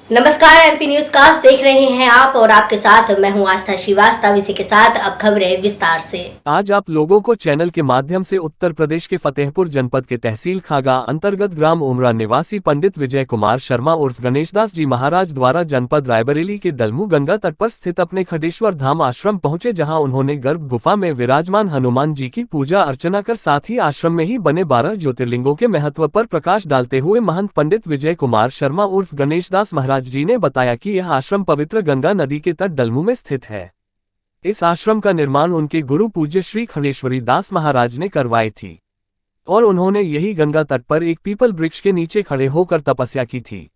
नमस्कार, MP news cast देख रहे हैं आप और आपके साथ मैं हूं आस्था श्रीवास्तव। इसी के साथ अब खबरें विस्तार से। आज आप लोगों को चैनल के माध्यम से उत्तर प्रदेश के फतेहपुर जनपद के तहसील खागा अंतर्गत ग्राम उमरा निवासी पंडित विजय कुमार शर्मा उर्फ गणेशदास जी महाराज द्वारा जनपद रायबरेली के दलमू गंगा तट पर स्थित अपने खडेश्वर धाम आश्रम पहुंचे, जहां उन्होंने गर्भ गुफा में विराजमान हनुमान जी की पूजा अर्चना कर साथ ही आश्रम में ही बने 12 ज्योतिर्लिंगों के महत्व पर प्रकाश डालते हुए महंत पंडित विजय कुमार शर्मा उर्फ गणेशदास महाराज जी ने बताया कि यह आश्रम पवित्र गंगा नदी के तट दलमू में स्थित है। इस आश्रम का निर्माण उनके गुरु पूज्य श्री खड़ेश्वरी दास महाराज ने करवाई थी और उन्होंने यही गंगा तट पर एक पीपल वृक्ष के नीचे खड़े होकर तपस्या की थी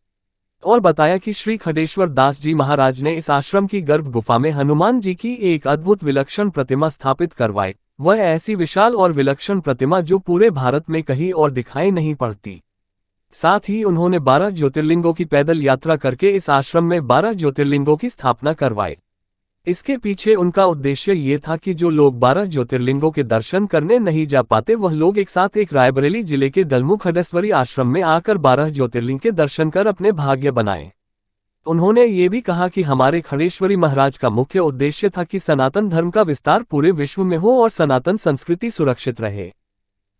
और बताया कि श्री खड़ेश्वर दास जी महाराज ने इस आश्रम की गर्भ गुफा में हनुमान जी की एक अद्भुत विलक्षण प्रतिमा स्थापित करवाई। वह ऐसी विशाल और विलक्षण प्रतिमा जो पूरे भारत में कहीं और दिखाई नहीं पड़ती। साथ ही उन्होंने 12 ज्योतिर्लिंगों की पैदल यात्रा करके इस आश्रम में 12 ज्योतिर्लिंगों की स्थापना करवाई। इसके पीछे उनका उद्देश्य ये था कि जो लोग 12 ज्योतिर्लिंगों के दर्शन करने नहीं जा पाते वह लोग एक साथ एक रायबरेली जिले के दलमू खडेश्वरी आश्रम में आकर 12 ज्योतिर्लिंग के दर्शन कर अपने भाग्य बनाएं। उन्होंने ये भी कहा कि हमारे खड़ेश्वरी महाराज का मुख्य उद्देश्य था कि सनातन धर्म का विस्तार पूरे विश्व में हो और सनातन संस्कृति सुरक्षित रहे।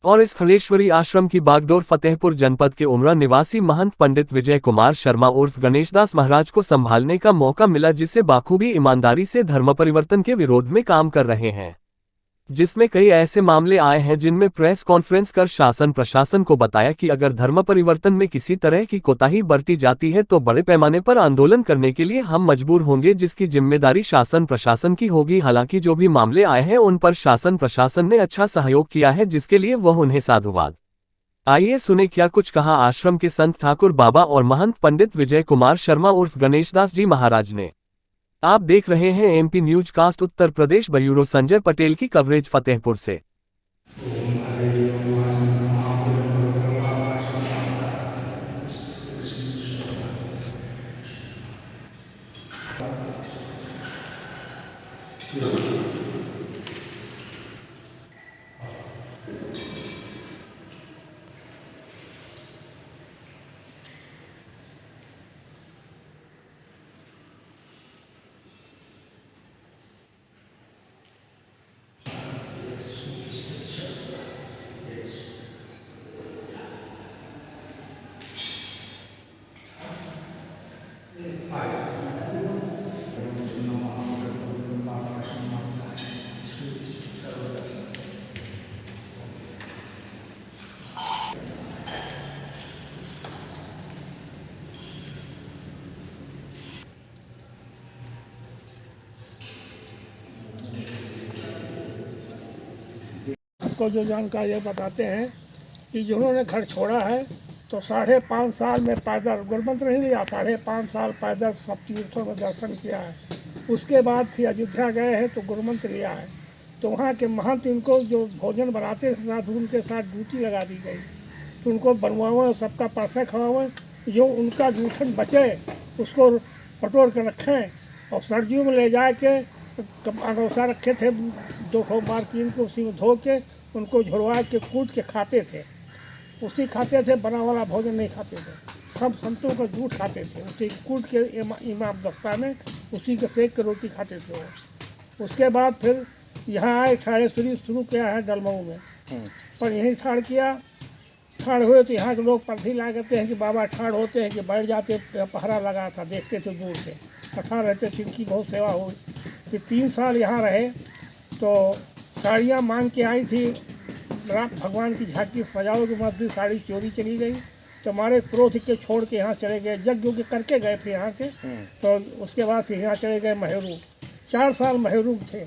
और इस खड़ेश्वरी आश्रम की बागडोर फतेहपुर जनपद के उमरा निवासी महंत पंडित विजय कुमार शर्मा उर्फ गणेशदास महाराज को संभालने का मौका मिला, जिससे बाखूबी ईमानदारी से धर्म परिवर्तन के विरोध में काम कर रहे हैं, जिसमें कई ऐसे मामले आए हैं जिनमें प्रेस कॉन्फ्रेंस कर शासन प्रशासन को बताया कि अगर धर्म परिवर्तन में किसी तरह की कोताही बरती जाती है तो बड़े पैमाने पर आंदोलन करने के लिए हम मजबूर होंगे, जिसकी जिम्मेदारी शासन प्रशासन की होगी। हालांकि जो भी मामले आए हैं उन पर शासन प्रशासन ने अच्छा सहयोग किया है, जिसके लिए वह उन्हें साधुवाद। आइए सुने क्या कुछ कहा आश्रम के संत ठाकुर बाबा और महंत पंडित विजय कुमार शर्मा उर्फ गणेशदास जी महाराज ने। आप देख रहे हैं MP news cast Uttar Pradesh. Bureau Sanjay Patel की कवरेज फतेहपुर से। आपको जो जानकारी बताते हैं कि जिन्होंने घर छोड़ा है तो 5.5 साल में पैदल गुरुमंत्र नहीं लिया, 5.5 साल पैदल सब तीर्थों में दर्शन किया है। उसके बाद फिर अयोध्या गए हैं तो गुरुमंत्र लिया है। तो वहाँ के महंत इनको जो भोजन बनाते थे साथ उनके साथ ड्यूटी लगा दी गई, तो उनको बनवाएं, सबका पैसा खवाएं, जो उनका जूठन बचे उसको पटोर कर रखें और सर्दियों में ले जा के अगौसा रखे थे 2 बार 3 को उसी में धो के उनको झुरवा के कूट के खाते थे। उसी खाते थे, बना वाला भोजन नहीं खाते थे। सब संतों का जूठ खाते थे, उसी कूट के इमाम दस्ता में उसी के सेक के रोटी खाते थे वो। उसके बाद फिर यहाँ आए, ठाड़े शुरू किया है दलमऊ में, पर यहीं ठाड़ किया। ठाड़ हुए तो यहाँ के लोग पर्ची ला कहते हैं कि बाबा ठाड़ होते हैं कि बैठ जाते, पहरा लगा था, देखते थे दूर से, कथा रहते थे, इनकी बहुत सेवा हुई। फिर 3 साल यहाँ रहे तो साड़ियाँ मांग के आई थी, राम भगवान की झांकी सजाओ के बाद भी साड़ी चोरी चली गई, तो हमारे क्रोध के छोड़ के यहाँ चले गए, यज्ञ करके गए फिर यहाँ से। तो उसके बाद फिर यहाँ चले गए महेरू, 4 साल महेरू थे।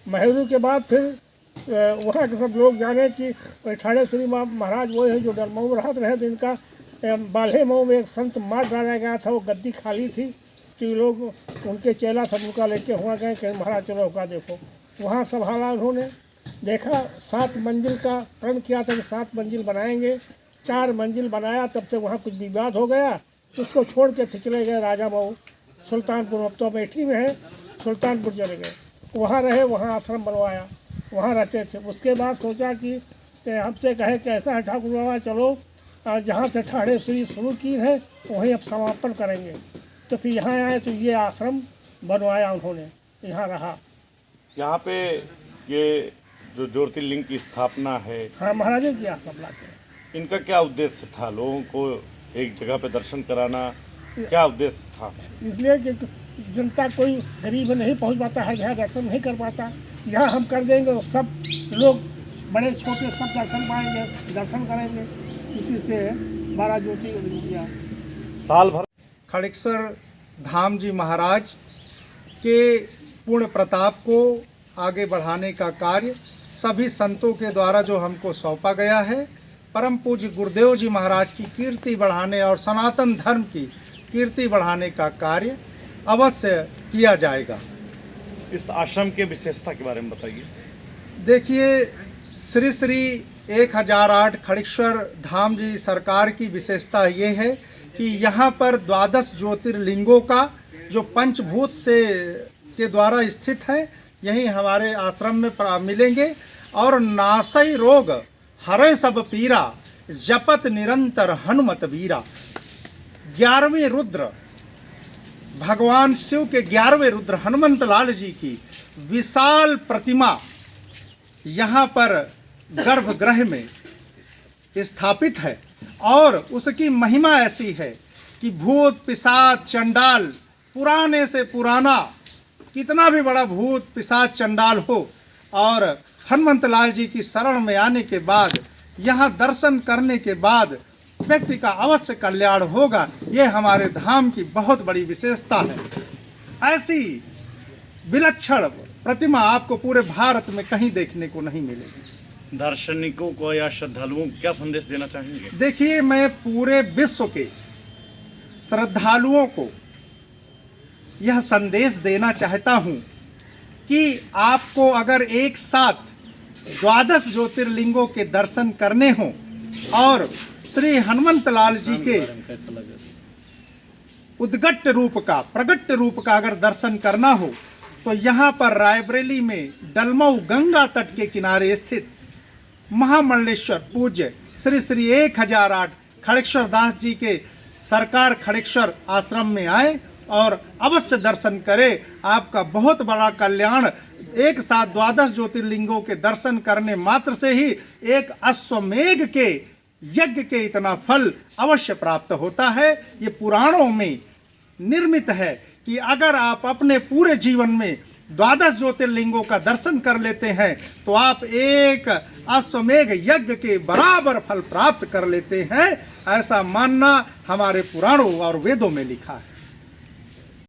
महेरू के बाद फिर वहाँ के सब लोग जाने कि ठाड़ेश्वरी महाराज वो है जो डलमऊ रहत रहे, तो इनका बाल्हे मऊ में एक संत मार डाला गया था, वो गद्दी खाली थी, तो लोग उनके चेला सब उनका लेके हुआ गए कि महाराज चलो होगा देखो। वहाँ संभाला उन्होंने, देखा 7 मंजिल का प्रण किया था कि 7 मंजिल बनाएंगे, 4 मंजिल बनाया, तब तक वहाँ कुछ विवाद हो गया, उसको छोड़ के फिर गए राजा मऊ सुल्तानपुर, अब तो अमेठी में है, सुल्तानपुर चले गए, वहाँ रहे, वहाँ आश्रम बनवाया, वहाँ रहते थे। उसके बाद सोचा कि हमसे कहे कि ऐसा है ठाकुर बाबा, चलो जहाँ से ठाड़ेश्वरी शुरू की है वहीं अब समापन करेंगे। तो फिर यहाँ आए तो ये आश्रम बनवाया उन्होंने, यहाँ रहा। यहाँ पे ये जो ज्योतिर्लिंग की स्थापना है, हाँ, महाराज जी किया सब लाते। इनका क्या उद्देश्य था? लोगों को एक जगह पे दर्शन कराना, क्या उद्देश्य था? इसलिए कि जनता कोई गरीब नहीं पहुँच पाता है, यहाँ दर्शन नहीं कर पाता, यहाँ हम कर देंगे तो सब लोग बड़े छोटे सब दर्शन पाएंगे, दर्शन करेंगे। इसी से 12 ज्योतिर्लिंग किया। साल भर खड़गसर धाम जी महाराज के पूर्ण प्रताप को आगे बढ़ाने का कार्य सभी संतों के द्वारा जो हमको सौंपा गया है, परम पूज्य गुरुदेव जी महाराज की कीर्ति बढ़ाने और सनातन धर्म की कीर्ति बढ़ाने का कार्य अवश्य किया जाएगा। इस आश्रम के विशेषता के बारे में बताइए। देखिए, श्री श्री 1008 खड़गसर धाम जी सरकार की विशेषता ये है कि यहाँ पर 12 ज्योतिर्लिंगों का जो पंचभूत से के द्वारा स्थित है, यही हमारे आश्रम में मिलेंगे। और नासई रोग हरे सब पीरा, जपत निरंतर हनुमत वीरा। 11वें रुद्र भगवान शिव के 11वें रुद्र हनुमंत लाल जी की विशाल प्रतिमा यहाँ पर गर्भगृह में स्थापित है। और उसकी महिमा ऐसी है कि भूत पिशाच चंडाल, पुराने से पुराना कितना भी बड़ा भूत पिशाच चंडाल हो, और हनुमंत लाल जी की शरण में आने के बाद, यहाँ दर्शन करने के बाद व्यक्ति का अवश्य कल्याण होगा। ये हमारे धाम की बहुत बड़ी विशेषता है। ऐसी विलक्षण प्रतिमा आपको पूरे भारत में कहीं देखने को नहीं मिलेगी। दार्शनिकों को या श्रद्धालुओं को क्या संदेश देना चाहेंगे? देखिए, मैं पूरे विश्व के श्रद्धालुओं को यह संदेश देना चाहता हूँ कि आपको अगर एक साथ 12 ज्योतिर्लिंगों के दर्शन करने हों और श्री हनुमंत लाल जी के उद्गट रूप का, प्रगट रूप का अगर दर्शन करना हो, तो यहाँ पर रायबरेली में डलमऊ गंगा तट के किनारे स्थित महामंडलेश्वर पूज्य श्री श्री 1008 खड़गसर दास जी के सरकार खड़गसर आश्रम में आए और अवश्य दर्शन करें। आपका बहुत बड़ा कल्याण एक साथ 12 ज्योतिर्लिंगों के दर्शन करने मात्र से ही एक अश्वमेघ के यज्ञ के इतना फल अवश्य प्राप्त होता है। ये पुराणों में निर्मित है कि अगर आप अपने पूरे जीवन में 12 ज्योतिर्लिंगों का दर्शन कर लेते हैं तो आप एक अश्वमेघ यज्ञ के बराबर फल प्राप्त कर लेते हैं। ऐसा मानना हमारे पुराणों और वेदों में लिखा है।